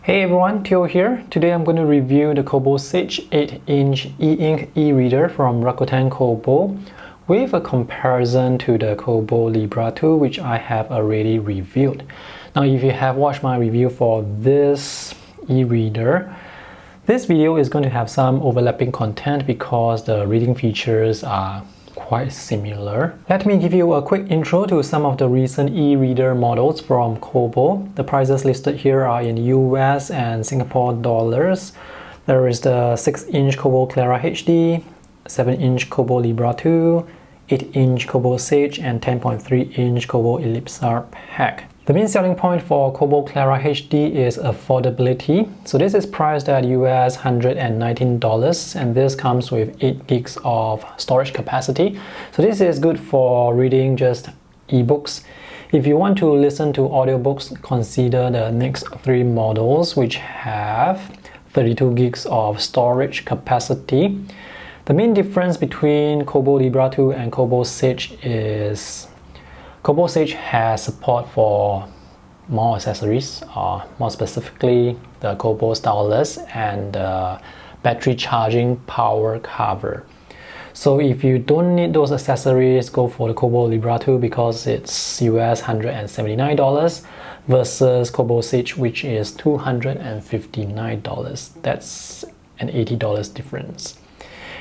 Hey everyone, Theo here. Today I'm going to review the Kobo Sage 8-inch e-ink e-reader from Rakuten Kobo with a comparison to the Kobo Libra 2, which I have already reviewed. Now if you have watched my review for this e-reader, this video is going to have some overlapping content because the reading features are quite similar. Let me give you a quick intro to some of the recent e-reader models from Kobo. The prices listed here are in US and Singapore dollars. There is the 6-inch Kobo Clara HD, 7-inch Kobo Libra 2, 8-inch Kobo Sage, and 10.3-inch Kobo Ellipsa Pack. The main selling point for Kobo Clara HD is affordability. So this is priced at US $119 and this comes with 8 gigs of storage capacity. So this is good for reading just ebooks. If you want to listen to audiobooks, consider the next 3 models which have 32 gigs of storage capacity. The main difference between Kobo Libra 2 and Kobo Sage is Kobo Sage has support for more accessories, more specifically the Kobo stylus and the battery charging power cover. So if you don't need those accessories, go for the Kobo Libra 2 because it's US $179 versus Kobo Sage, which is $259. That's an $80 difference.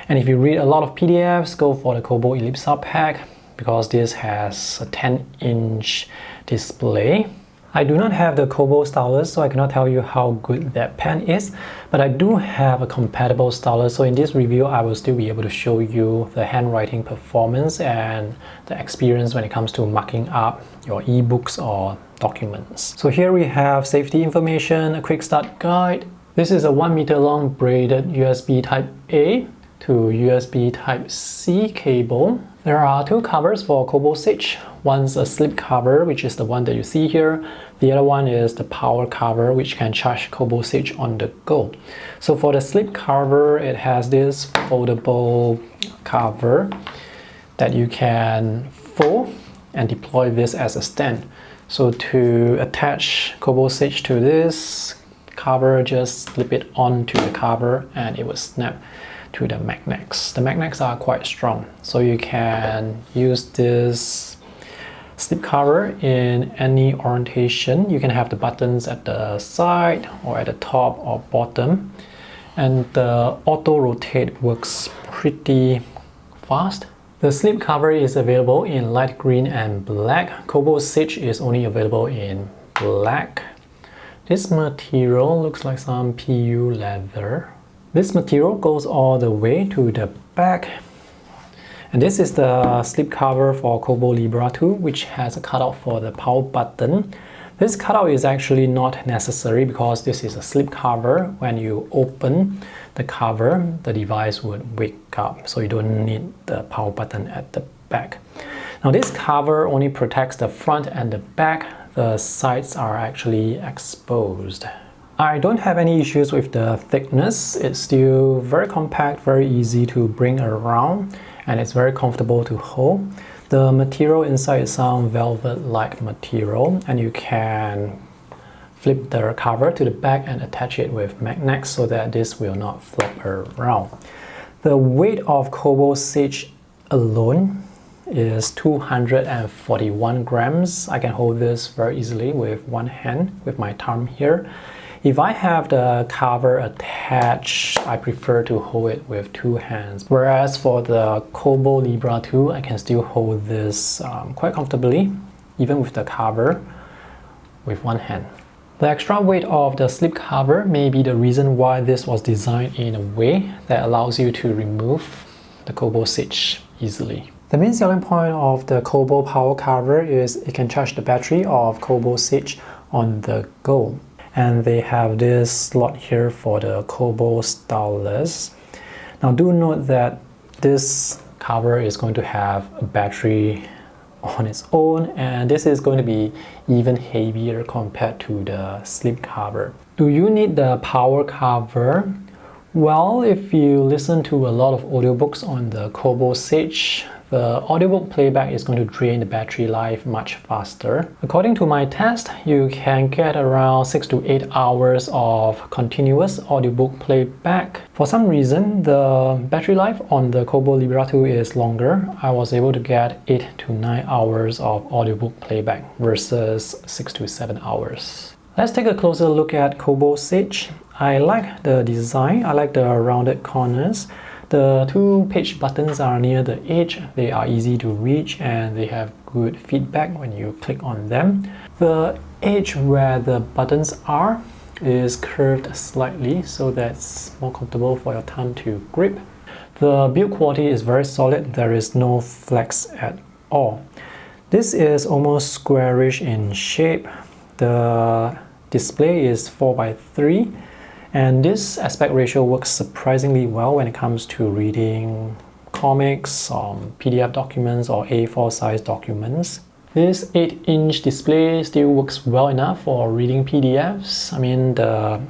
And if you read a lot of PDFs, go for the Kobo Ellipsa Pack because this has a 10-inch display. I do not have the Kobo stylus, so I cannot tell you how good that pen is, but I do have a compatible stylus, so in this review I will still be able to show you the handwriting performance and the experience when it comes to marking up your ebooks or documents. So here we have safety information, a quick start guide. This is a 1 meter long braided USB Type A to USB Type C cable. There are 2 covers for Kobo Sage. One's a slip cover, which is the one that you see here. The other one is the power cover, which can charge Kobo Sage on the go. So for the slip cover, it has this foldable cover that you can fold and deploy this as a stand. So to attach Kobo Sage to this cover, just slip it onto the cover and it will snap to the magnets. The magnets are quite strong, so you can use this slip cover in any orientation. You can have the buttons at the side or at the top or bottom, and the auto rotate works pretty fast. The slip cover is available in light green and black. Kobo Sage is only available in black. This material looks like some PU leather. This material goes all the way to the back. And this is the slip cover for Kobo Libra 2, which has a cutout for the power button. This cutout is actually not necessary because this is a slip cover. When you open the cover, the device would wake up, so you don't need the power button at the back. Now this cover only protects the front and the back. The sides are actually exposed. I don't have any issues with the thickness. It's still very compact, very easy to bring around, and it's very comfortable to hold. The material inside is some velvet-like material, and you can flip the cover to the back and attach it with magnets so that this will not flop around. The weight of Kobo Sage alone is 241 grams. I can hold this very easily with one hand, with my thumb here. If I have the cover attached, I prefer to hold it with 2 hands. Whereas for the Kobo Libra 2, I can still hold this quite comfortably, even with the cover, with one hand. The extra weight of the slip cover may be the reason why this was designed in a way that allows you to remove the Kobo Sage easily. The main selling point of the Kobo power cover is it can charge the battery of Kobo Sage on the go. And they have this slot here for the Kobo stylus. Now do note that this cover is going to have a battery on its own, and this is going to be even heavier compared to the slip cover. Do you need the power cover? Well, if you listen to a lot of audiobooks on the Kobo Sage, the audiobook playback is going to drain the battery life much faster. According to my test, you can get around 6 to 8 hours of continuous audiobook playback. For some reason, the battery life on the Kobo Libra 2 is longer. I was able to get 8 to 9 hours of audiobook playback versus 6 to 7 hours. Let's take a closer look at Kobo Sage. I like the design, I like the rounded corners. The 2 page buttons are near the edge, they are easy to reach and they have good feedback when you click on them. The edge where the buttons are is curved slightly so that's more comfortable for your thumb to grip. The build quality is very solid, there is no flex at all. This is almost squarish in shape. The display is 4:3 and this aspect ratio works surprisingly well when it comes to reading comics, PDF documents or A4 size documents. This 8-inch display still works well enough for reading PDFs. I mean, the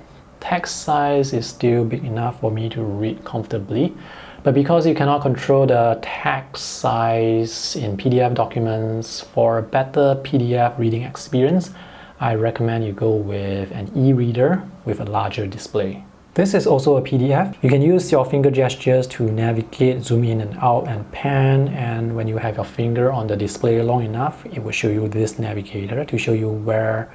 text size is still big enough for me to read comfortably. But because you cannot control the text size in PDF documents, for a better PDF reading experience, I recommend you go with an e-reader with a larger display. This is also a PDF. You can use your finger gestures to navigate, zoom in and out and pan, and when you have your finger on the display long enough, it will show you this navigator to show you where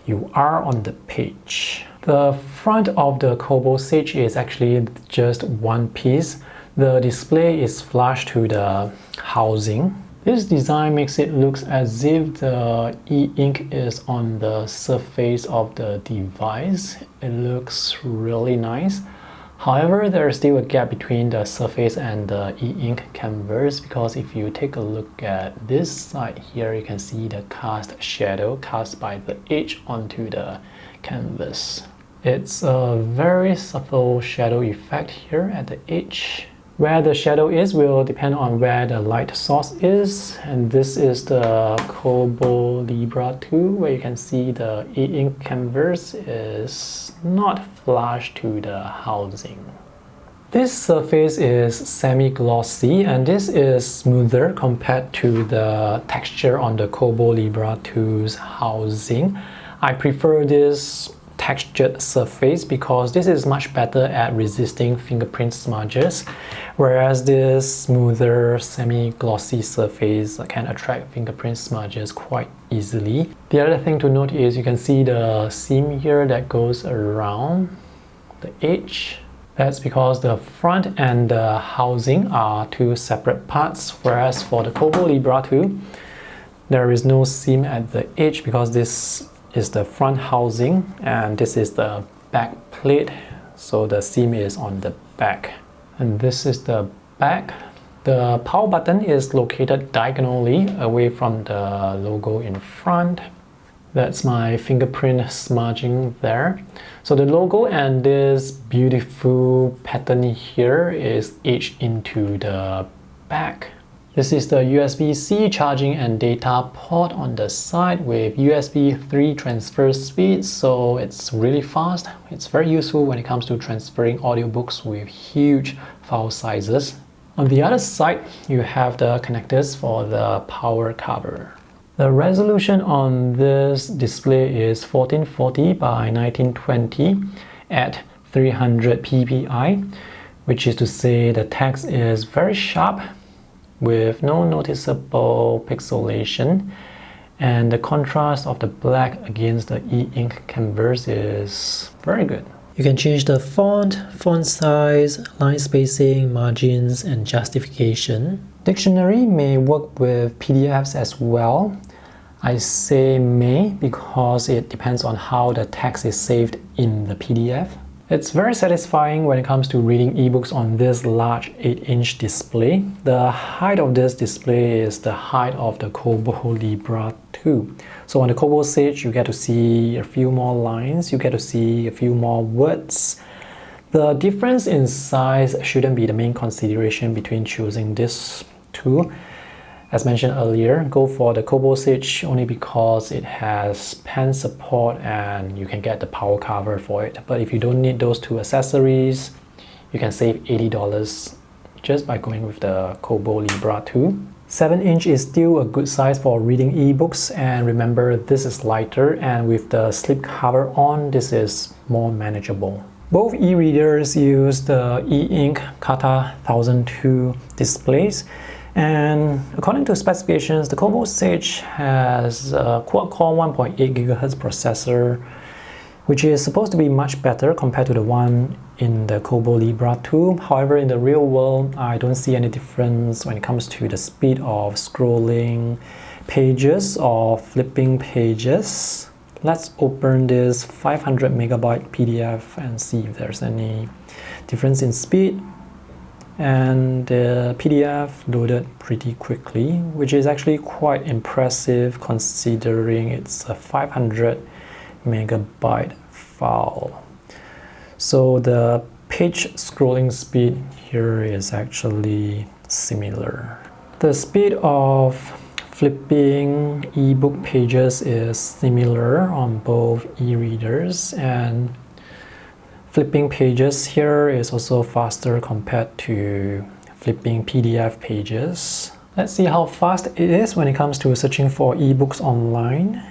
you are on the page. The front of the Kobo Sage is actually just one piece. The display is flush to the housing. This design makes it look as if the e-ink is on the surface of the device. It looks really nice. However, there is still a gap between the surface and the e-ink canvas because if you take a look at this side here, you can see the cast shadow cast by the edge onto the canvas. It's a very subtle shadow effect here at the edge. Where the shadow is will depend on where the light source is, and this is the Kobo Libra 2 where you can see the e-ink canvas is not flush to the housing. This surface is semi-glossy and this is smoother compared to the texture on the Kobo Libra 2's housing. I prefer this textured surface because this is much better at resisting fingerprint smudges, whereas this smoother semi-glossy surface can attract fingerprint smudges quite easily. The other thing to note is you can see the seam here that goes around the edge. That's because the front and the housing are 2 separate parts, whereas for the Kobo Libra 2 there is no seam at the edge because this is the front housing and this is the back plate, so the seam is on the back. And this is the back. The power button is located diagonally away from the logo in front. That's my fingerprint smudging there. So the logo and this beautiful pattern here is etched into the back. This is the USB-C charging and data port on the side with USB 3 transfer speed, so it's really fast. It's very useful when it comes to transferring audiobooks with huge file sizes. On the other side, you have the connectors for the power cover. The resolution on this display is 1440 by 1920 at 300 ppi, which is to say the text is very sharp with no noticeable pixelation, and the contrast of the black against the e-ink canvas is very good. You can change the font size, line spacing, margins, and justification. Dictionary may work with PDFs as well. I say may because it depends on how the text is saved in the PDF. It's very satisfying when it comes to reading ebooks on this large 8-inch display. The height of this display is the height of the Kobo Libra 2. So on the Kobo Sage, you get to see a few more lines, you get to see a few more words. The difference in size shouldn't be the main consideration between choosing this two. As mentioned earlier, go for the Kobo Sage only because it has pen support and you can get the power cover for it. But if you don't need those 2 accessories, you can save $80 just by going with the Kobo Libra 2. 7-inch is still a good size for reading ebooks, and remember this is lighter, and with the slip cover on, this is more manageable. Both e-readers use the e-ink Kata 1002 displays, and according to specifications, the Kobo Sage has a quad-core 1.8 GHz processor, which is supposed to be much better compared to the one in the Kobo Libra 2. However, in the real world, I don't see any difference when it comes to the speed of scrolling pages or flipping pages. Let's open this 500 megabyte PDF and see if there's any difference in speed. And the PDF loaded pretty quickly, which is actually quite impressive considering it's a 500 megabyte file. So the page scrolling speed here is actually similar. The speed of flipping ebook pages is similar on both e-readers, and flipping pages here is also faster compared to flipping PDF pages. Let's see how fast it is when it comes to searching for ebooks online.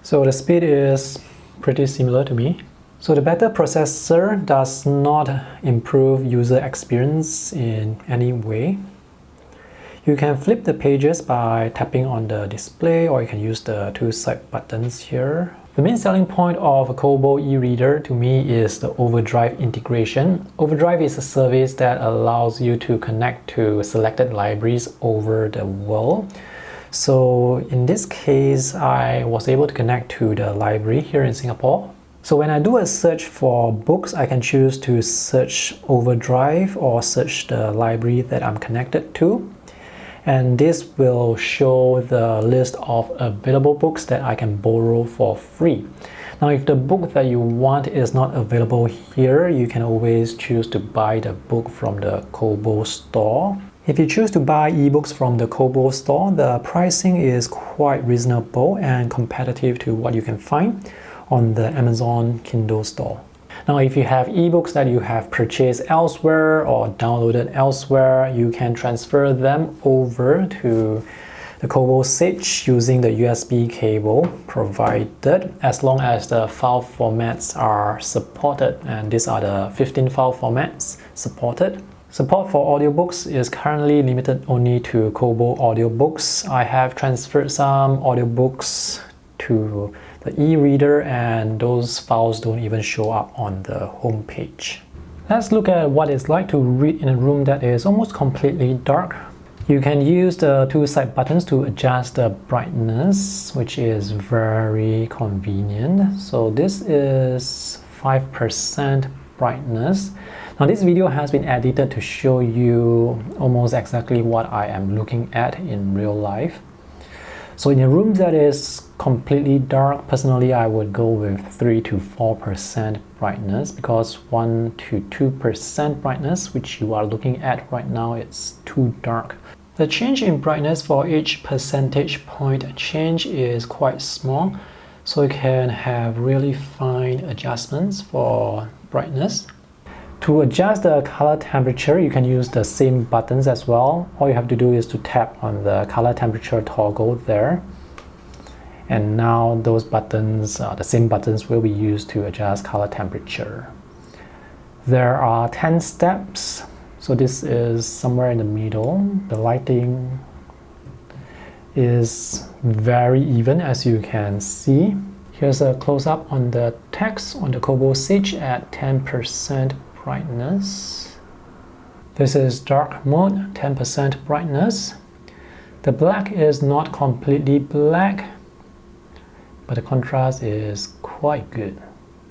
So the speed is pretty similar to me. So the better processor does not improve user experience in any way. You can flip the pages by tapping on the display, or you can use the two side buttons here. The main selling point of a Kobo e-reader to me is the OverDrive integration. OverDrive is a service that allows you to connect to selected libraries over the world. So in this case, I was able to connect to the library here in Singapore. So when I do a search for books, I can choose to search OverDrive or search the library that I'm connected to. And this will show the list of available books that I can borrow for free. Now, if the book that you want is not available here, you can always choose to buy the book from the Kobo store. If you choose to buy ebooks from the Kobo store, the pricing is quite reasonable and competitive to what you can find on the Amazon Kindle store. Now, if you have ebooks that you have purchased elsewhere or downloaded elsewhere, you can transfer them over to the Kobo Sage using the USB cable provided, as long as the file formats are supported, and these are the 15 file formats supported. Support for audiobooks is currently limited only to Kobo Audiobooks. I have transferred some audiobooks to the e-reader, and those files don't even show up on the home page. Let's look at what it's like to read in a room that is almost completely dark. You can use the two side buttons to adjust the brightness, which is very convenient. So this is 5% brightness. Now this video has been edited to show you almost exactly what I am looking at in real life. So in a room that is completely dark, personally I would go with 3 to 4% brightness, because 1 to 2% brightness, which you are looking at right now, it's too dark. The change in brightness for each percentage point change is quite small, so you can have really fine adjustments for brightness. To adjust the color temperature, you can use the same buttons as well. All you have to do is to tap on the color temperature toggle there. And now those buttons, the same buttons, will be used to adjust color temperature. There are 10 steps, so this is somewhere in the middle. The lighting is very even, as you can see. Here's a close-up on the text on the Kobo Sage at 10% brightness. This is dark mode, 10% brightness. The black is not completely black, but the contrast is quite good.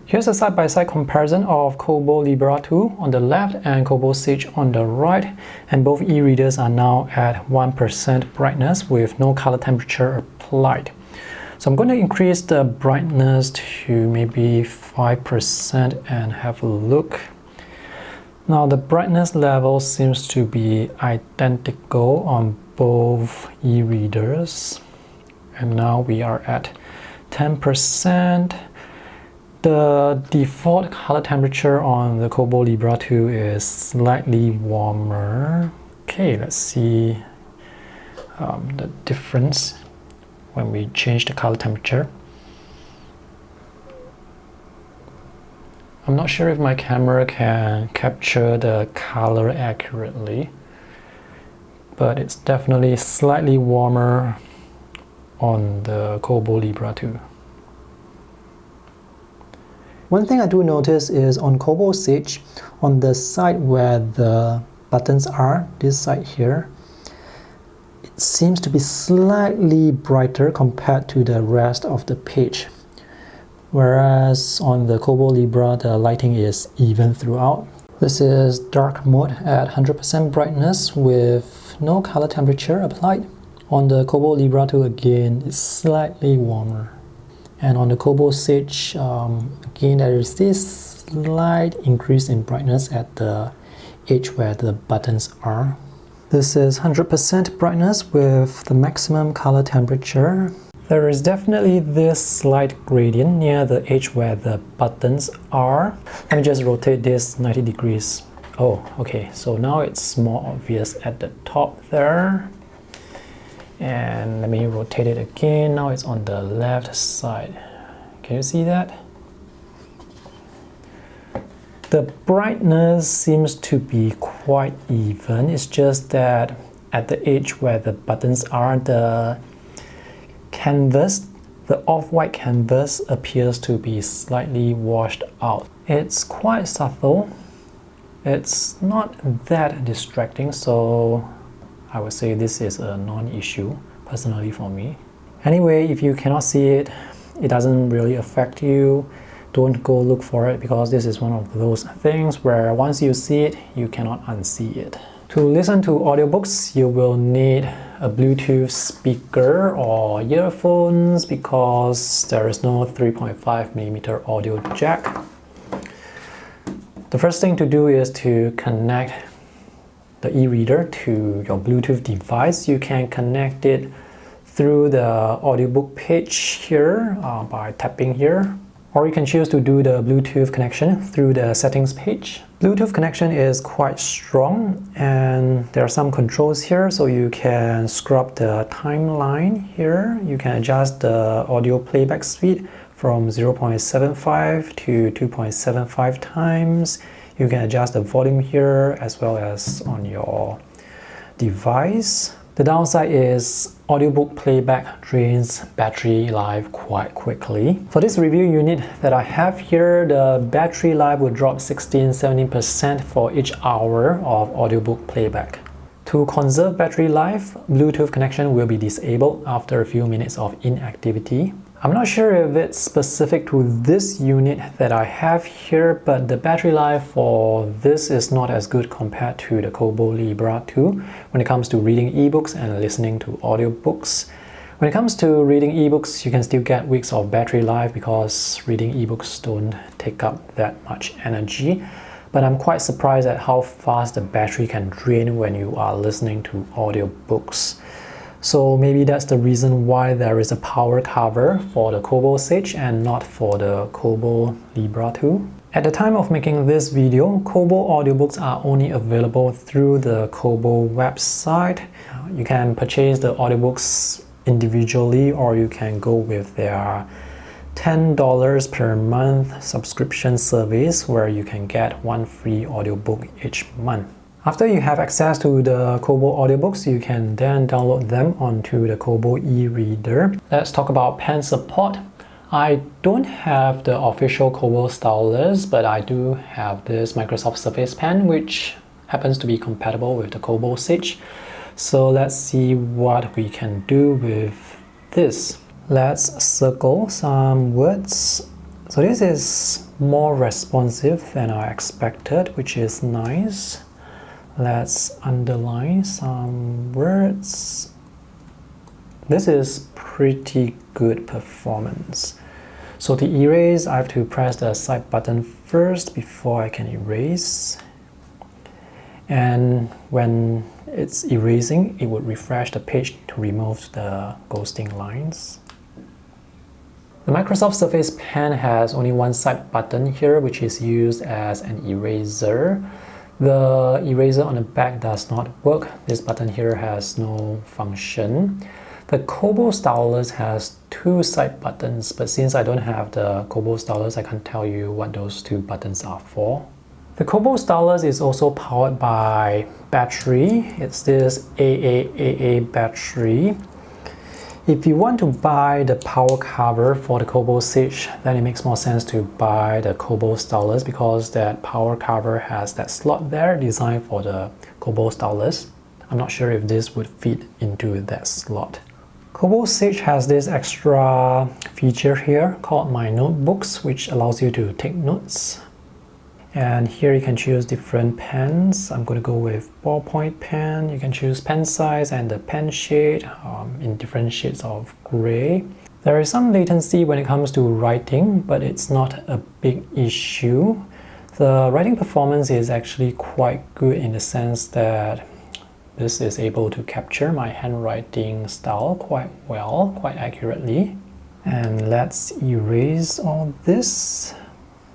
Here's a side-by-side comparison of Kobo Libra 2 on the left and Kobo Sage on the right, and both e-readers are now at 1% brightness with no color temperature applied. So I'm going to increase the brightness to maybe 5% and have a look. Now the brightness level seems to be identical on both e-readers, and now we are at 10%, The default color temperature on the Kobo Libra 2 is slightly warmer. Okay, let's see the difference when we change the color temperature. I'm not sure if my camera can capture the color accurately, but it's definitely slightly warmer on the Kobo Libra 2. One thing I do notice is on Kobo Sage, on the side where the buttons are, this side here, it seems to be slightly brighter compared to the rest of the page. Whereas on the Kobo Libra, the lighting is even throughout. This is dark mode at 100% brightness with no color temperature applied. On the Kobo Libra 2 again, it's slightly warmer. And on the Kobo Sage, again, there is this slight increase in brightness at the edge where the buttons are. This is 100% brightness with the maximum color temperature. There is definitely this slight gradient near the edge where the buttons are. Let me just rotate this 90 degrees. Oh, okay, so now it's more obvious at the top there. And let me rotate it again. Now it's on the left side. Can you see that? The brightness seems to be quite even. It's just that at the edge where the buttons are, the canvas, the off-white canvas appears to be slightly washed out. It's quite subtle. It's not that distracting, so I would say this is a non-issue personally for me. Anyway, if you cannot see it, it doesn't really affect you. Don't go look for it, because this is one of those things where once you see it, you cannot unsee it. To listen to audiobooks, you will need a Bluetooth speaker or earphones because there is no 3.5mm audio jack. The first thing to do is to connect the e-reader to your Bluetooth device. You can connect it through the audiobook page here by tapping here, or you can choose to do the Bluetooth connection through the settings page. Bluetooth connection is quite strong, and there are some controls here, so you can scrub the timeline here. You can adjust the audio playback speed from 0.75 to 2.75 times. You can adjust the volume here as well as on your device. The downside is audiobook playback drains battery life quite quickly. For this review unit that I have here, the battery life will drop 16-17% for each hour of audiobook playback. To conserve battery life, Bluetooth connection will be disabled after a few minutes of inactivity. I'm not sure if it's specific to this unit that I have here, but the battery life for this is not as good compared to the Kobo Libra 2 when it comes to reading ebooks and listening to audiobooks. When it comes to reading ebooks, you can still get weeks of battery life because reading ebooks don't take up that much energy. But I'm quite surprised at how fast the battery can drain when you are listening to audiobooks. So maybe that's the reason why there is a power cover for the Kobo Sage and not for the Kobo Libra 2. At the time of making this video, Kobo audiobooks are only available through the Kobo website. You can purchase the audiobooks individually, or you can go with their $10 per month subscription service where you can get one free audiobook each month. After you have access to the Kobo audiobooks, you can then download them onto the Kobo e-reader. Let's talk about pen support. I don't have the official Kobo stylus, but I do have this Microsoft Surface Pen, which happens to be compatible with the Kobo Sage. So let's see what we can do with this. Let's circle some words. So this is more responsive than I expected, which is nice. Let's underline some words. This is pretty good performance. So to erase, I have to press the side button first before I can erase. And when it's erasing, it would refresh the page to remove the ghosting lines. The Microsoft Surface Pen has only one side button here, which is used as an eraser. The eraser on the back does not work. This button here has no function. The Kobo stylus has two side buttons, but since I don't have the Kobo stylus, I can't tell you what those two buttons are for. The Kobo stylus is also powered by battery. It's this AAAA battery. If you want to buy the power cover for the Kobo Sage, then it makes more sense to buy the Kobo stylus because that power cover has that slot there designed for the Kobo stylus. I'm not sure if this would fit into that slot. Kobo Sage has this extra feature here called My Notebooks, which allows you to take notes. And here you can choose different pens. I'm going to go with ballpoint pen. You can choose pen size and the pen shade in different shades of gray. There is some latency when it comes to writing, but it's not a big issue. The writing performance is actually quite good in the sense that this is able to capture my handwriting style quite well, quite accurately. And let's erase all this.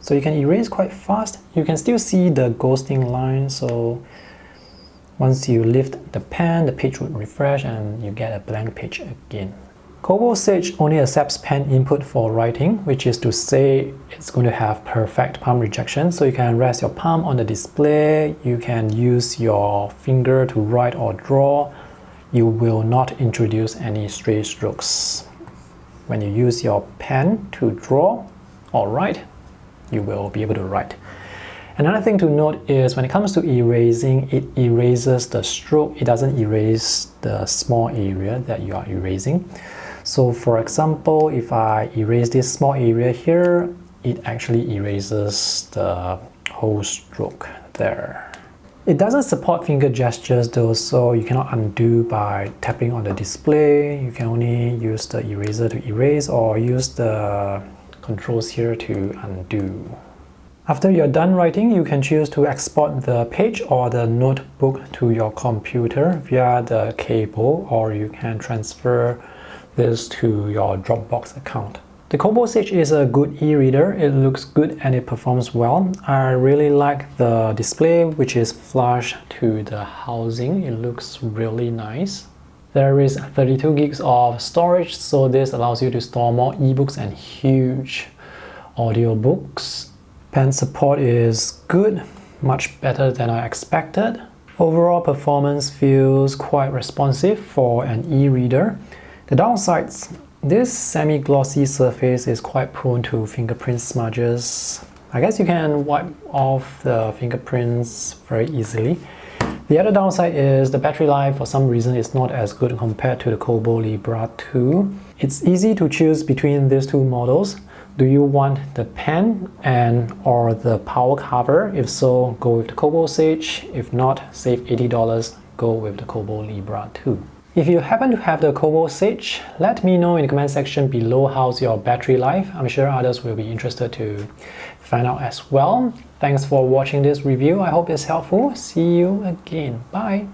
So you can erase quite fast. You can still see the ghosting line, so once you lift the pen, the page would refresh and you get a blank page again. Kobo Sage only accepts pen input for writing, which is to say it's going to have perfect palm rejection. So you can rest your palm on the display, you can use your finger to write or draw. You will not introduce any stray strokes. When you use your pen to draw or write, you will be able to write. Another thing to note is when it comes to erasing, it erases the stroke. It doesn't erase the small area that you are erasing. So for example, if I erase this small area here, it actually erases the whole stroke there. It doesn't support finger gestures though, so you cannot undo by tapping on the display. You can only use the eraser to erase or use the controls here to undo. After you're done writing, you can choose to export the page or the notebook to your computer via the cable, or you can transfer this to your Dropbox account. The Kobo Sage is a good e-reader. It looks good and it performs well. I really like the display, which is flush to the housing. It looks really nice. There is 32 gigs of storage, so this allows you to store more ebooks and huge audiobooks. Pen support is good, much better than I expected. Overall performance feels quite responsive for an e-reader. The downsides: this semi-glossy surface is quite prone to fingerprint smudges. I guess you can wipe off the fingerprints very easily. The other downside is the battery life for some reason is not as good compared to the Kobo Libra 2. It's easy to choose between these two models. Do you want the pen or the power cover? If so, go with the Kobo Sage. If not, save $80, go with the Kobo Libra 2. If you happen to have the Kobo Sage, let me know in the comment section below how's your battery life. I'm sure others will be interested to find out as well. Thanks for watching this review. I hope it's helpful. See you again. Bye.